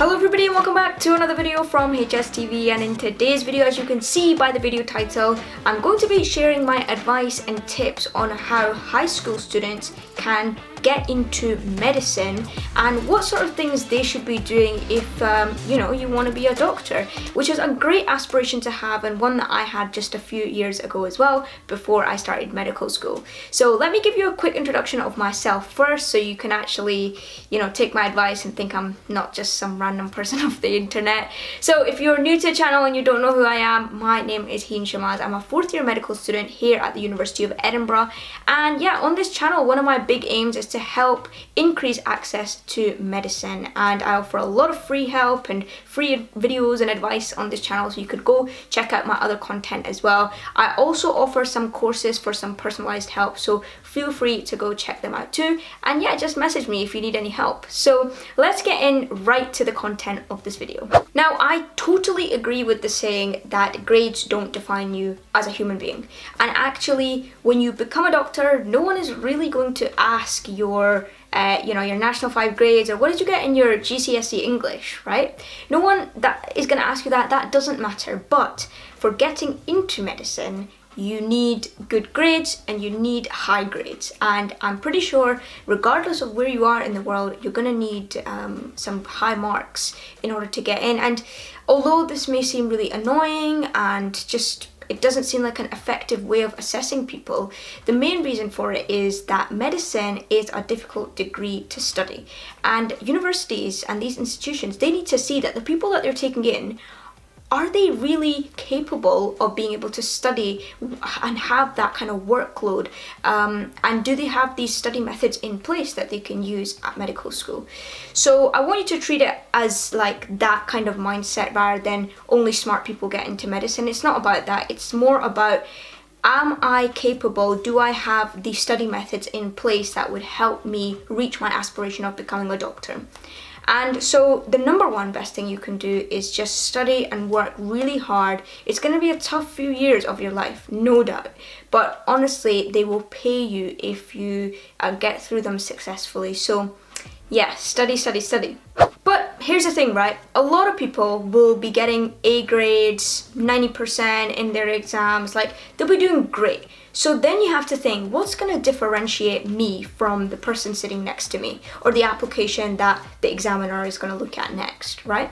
Hello everybody and welcome back to another video from HSTV, and in today's video, as you can see by the video title, I'm going to be sharing my advice and tips on how high school students can get into medicine and what sort of things they should be doing if you want to be a doctor, which is a great aspiration to have and one that I had just a few years ago as well before I started medical school. So let me give you a quick introduction of myself first so you can actually take my advice and think I'm not just some random person off the internet. So if you're new to the channel and you don't know who I am, my name is Heen Shamaz. I'm a fourth year medical student here at the University of Edinburgh, and yeah, on this channel one of my big aims is to help increase access to medicine, and I offer a lot of free help and free videos and advice on this channel, so you could go check out my other content as well. I also offer some courses for some personalized help, so feel free to go check them out too, and yeah, just message me if you need any help. So let's get in right to the content of this video. Now, I totally agree with the saying that grades don't define you as a human being, and actually when you become a doctor, no one is really going to ask your your National 5 grades or what did you get in your GCSE English, right? No one that is going to ask you that. That doesn't matter. But for getting into medicine, you need good grades and you need high grades, and I'm pretty sure regardless of where you are in the world, you're going to need some high marks in order to get in. And although this may seem really annoying and just it doesn't seem like an effective way of assessing people, the main reason for it is that medicine is a difficult degree to study, and universities and these institutions, they need to see that the people that they're taking in, are they really capable of being able to study and have that kind of workload? And do they have these study methods in place that they can use at medical school? So I want you to treat it as like that kind of mindset rather than only smart people get into medicine. It's not about that. It's more about, am I capable? Do I have the study methods in place that would help me reach my aspiration of becoming a doctor? And so the number one best thing you can do is just study and work really hard. It's going to be a tough few years of your life, no doubt. But honestly, they will pay you if you get through them successfully. So yeah, study, study, study. But here's the thing, right? A lot of people will be getting A grades, 90% in their exams, like they'll be doing great. So then you have to think, what's going to differentiate me from the person sitting next to me, or the application that the examiner is going to look at next, right?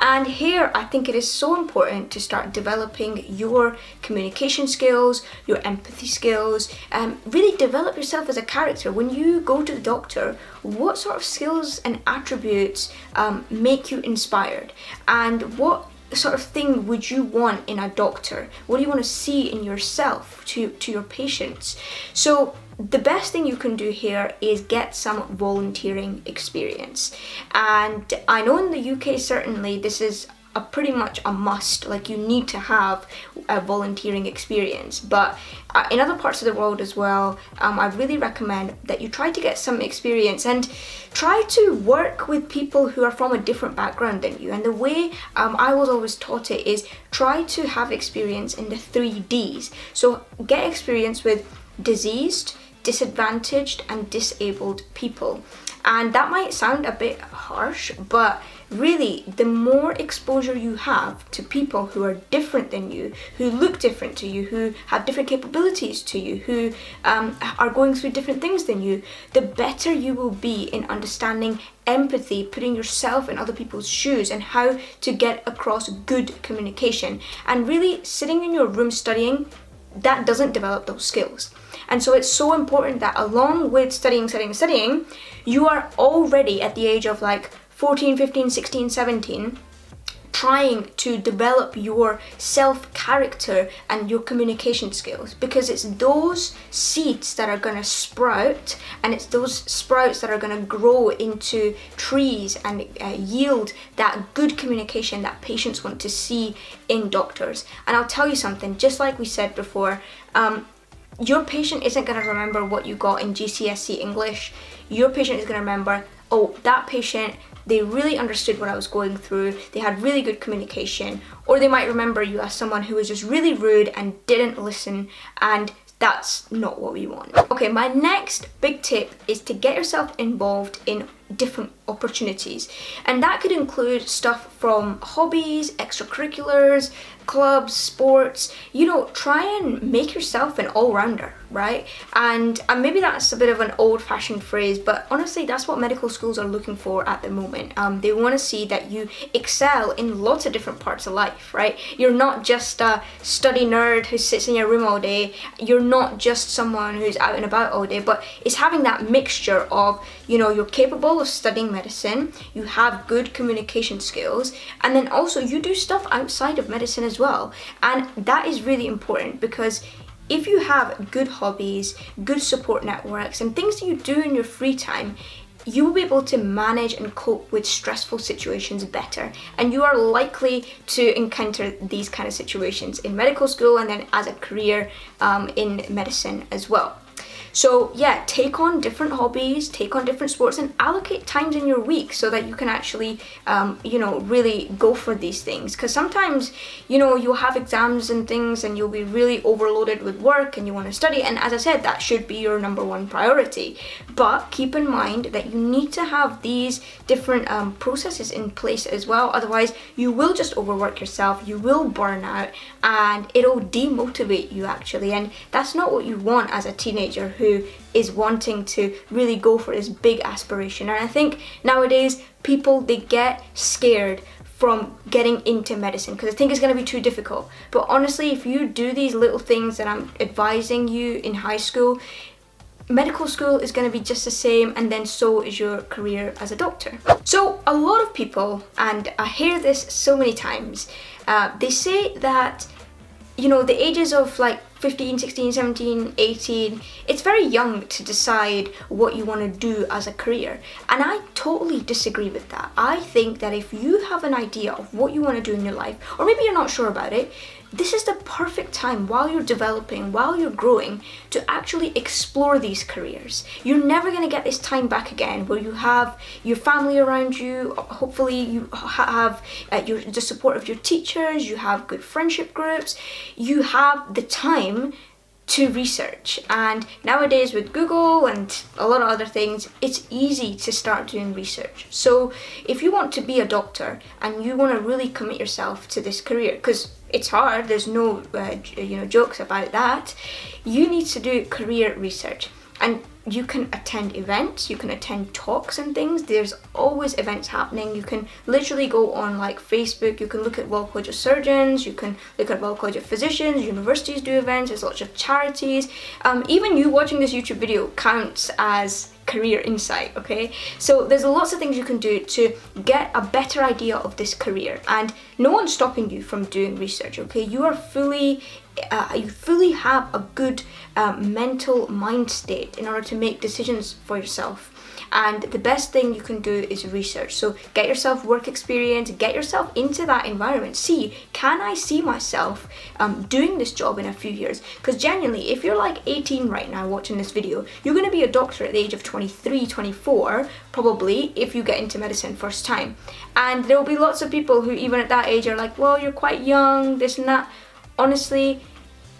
And here I think it is so important to start developing your communication skills, your empathy skills, really develop yourself as a character. When you go to the doctor, what sort of skills and attributes make you inspired? And what sort of thing would you want in a doctor? What do you want to see in yourself to your patients? So the best thing you can do here is get some volunteering experience. And I know in the UK certainly this is pretty much a must, like you need to have a volunteering experience, but in other parts of the world as well, I really recommend that you try to get some experience and try to work with people who are from a different background than you. And the way I was always taught it is try to have experience in the 3 Ds. So get experience with diseased, disadvantaged and disabled people. And that might sound a bit harsh, but really the more exposure you have to people who are different than you, who look different to you, who have different capabilities to you, who are going through different things than you, the better you will be in understanding empathy, putting yourself in other people's shoes, and how to get across good communication. And really sitting in your room studying, that doesn't develop those skills. And so it's so important that along with studying, you are already at the age of like 14, 15, 16, 17, trying to develop your self-character and your communication skills, because it's those seeds that are going to sprout, and it's those sprouts that are going to grow into trees and yield that good communication that patients want to see in doctors. And I'll tell you something, just like we said before, your patient isn't going to remember what you got in GCSE English. Your patient is going to remember, oh, that patient, they really understood what I was going through, they had really good communication. Or they might remember you as someone who was just really rude and didn't listen, and that's not what we want. Okay, my next big tip is to get yourself involved in different opportunities. And that could include stuff from hobbies, extracurriculars, clubs, sports. Try and make yourself an all-rounder, right? And maybe that's a bit of an old-fashioned phrase, but honestly that's what medical schools are looking for at the moment. They want to see that you excel in lots of different parts of life, right? You're not just a study nerd who sits in your room all day. You're not just someone who's out and about all day, but it's having that mixture of, you're capable of studying medicine, you have good communication skills, and then also you do stuff outside of medicine as well. And that is really important, because if you have good hobbies, good support networks, and things that you do in your free time, you will be able to manage and cope with stressful situations better. And you are likely to encounter these kind of situations in medical school and then as a career in medicine as well. So yeah, take on different hobbies, take on different sports, and allocate times in your week so that you can actually, really go for these things. Because sometimes, you'll have exams and things and you'll be really overloaded with work and you want to study. And as I said, that should be your number one priority. But keep in mind that you need to have these different processes in place as well. Otherwise, you will just overwork yourself, you will burn out, and it'll demotivate you actually. And that's not what you want as a teenager who is wanting to really go for this big aspiration. And I think nowadays people, they get scared from getting into medicine because I think it's going to be too difficult. But honestly, if you do these little things that I'm advising you in high school, medical school is going to be just the same, and then so is your career as a doctor. So a lot of people, and I hear this so many times, they say that the ages of like 15, 16, 17, 18, it's very young to decide what you want to do as a career. And I totally disagree with that. I think that if you have an idea of what you want to do in your life, or maybe you're not sure about it, this is the perfect time while you're developing, while you're growing, to actually explore these careers. You're never going to get this time back again where you have your family around you. Hopefully you have the support of your teachers, you have good friendship groups, you have the time to research. And nowadays with Google and a lot of other things, it's easy to start doing research. So if you want to be a doctor and you want to really commit yourself to this career, because it's hard, there's no jokes about that, you need to do career research. And you can attend events, you can attend talks and things. There's always events happening. You can literally go on like Facebook, you can look at Royal College of Surgeons, you can look at Royal College of Physicians, universities do events, there's lots of charities. Even you watching this YouTube video counts as career insight, okay? So there's lots of things you can do to get a better idea of this career, and no one's stopping you from doing research, okay? You fully have a good mental mind state in order to make decisions for yourself. And the best thing you can do is research. So get yourself work experience, get yourself into that environment. See, can I see myself doing this job in a few years? Because genuinely, if you're like 18 right now watching this video, you're going to be a doctor at the age of 23, 24, probably, if you get into medicine first time. And there will be lots of people who even at that age are like, well, you're quite young, this and that. Honestly,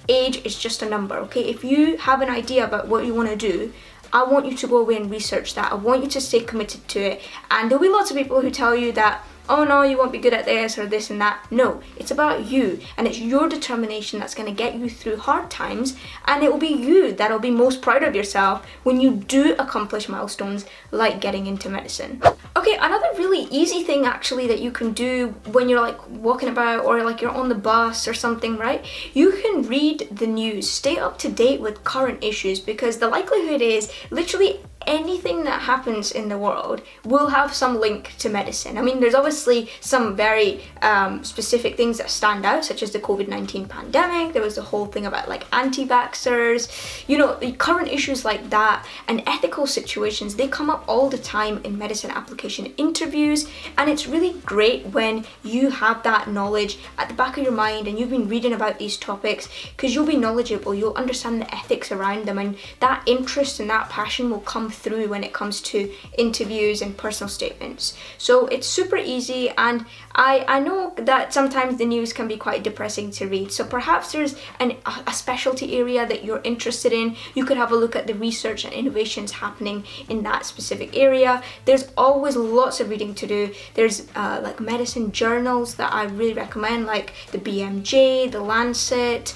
age is just a number, okay? If you have an idea about what you want to do, I want you to go away and research that. I want you to stay committed to it. And there'll be lots of people who tell you that, oh no, you won't be good at this or this and that. No, it's about you, and it's your determination that's going to get you through hard times, and it will be you that'll be most proud of yourself when you do accomplish milestones like getting into medicine. Okay, another really easy thing actually that you can do when you're like walking about or like you're on the bus or something, right? You can read the news, stay up to date with current issues, because the likelihood is literally anything that happens in the world will have some link to medicine. I mean, there's obviously some very specific things that stand out, such as the COVID-19 pandemic. There was the whole thing about like anti-vaxxers, current issues like that, and ethical situations. They come up all the time in medicine application interviews, and it's really great when you have that knowledge at the back of your mind and you've been reading about these topics, because you'll be knowledgeable, you'll understand the ethics around them, and that interest and that passion will come through when it comes to interviews and personal statements. So it's super easy, and I know that sometimes the news can be quite depressing to read, so perhaps there's a specialty area that you're interested in. You could have a look at the research and innovations happening in that specific area. There's always lots of reading to do. There's like medicine journals that I really recommend, like the BMJ, the Lancet,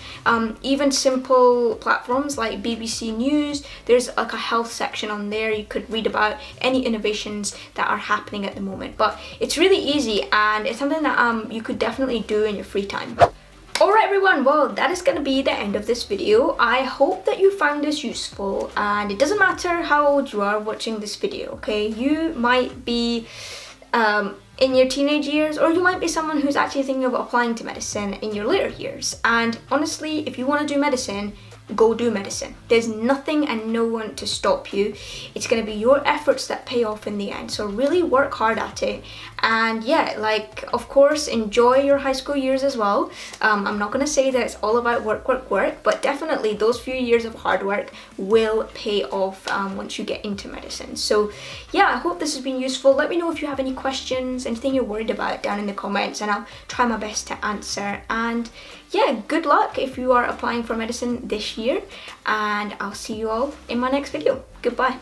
even simple platforms like BBC News. There's like a health section on there. You could read about any innovations that are happening at the moment. But it's really easy, and it's something that you could definitely do in your free time. Alright everyone, well that is going to be the end of this video. I hope that you found this useful, and it doesn't matter how old you are watching this video, okay? You might be in your teenage years, or you might be someone who's actually thinking of applying to medicine in your later years. And honestly, if you want to do medicine, go do medicine. There's nothing and no one to stop you. It's going to be your efforts that pay off in the end, so really work hard at it. And yeah, like, of course, enjoy your high school years as well. I'm not going to say that it's all about work, but definitely those few years of hard work will pay off once you get into medicine. So yeah, I hope this has been useful. Let me know if you have any questions, anything you're worried about down in the comments, and I'll try my best to answer. And yeah, good luck if you are applying for medicine this year, and I'll see you all in my next video. Goodbye.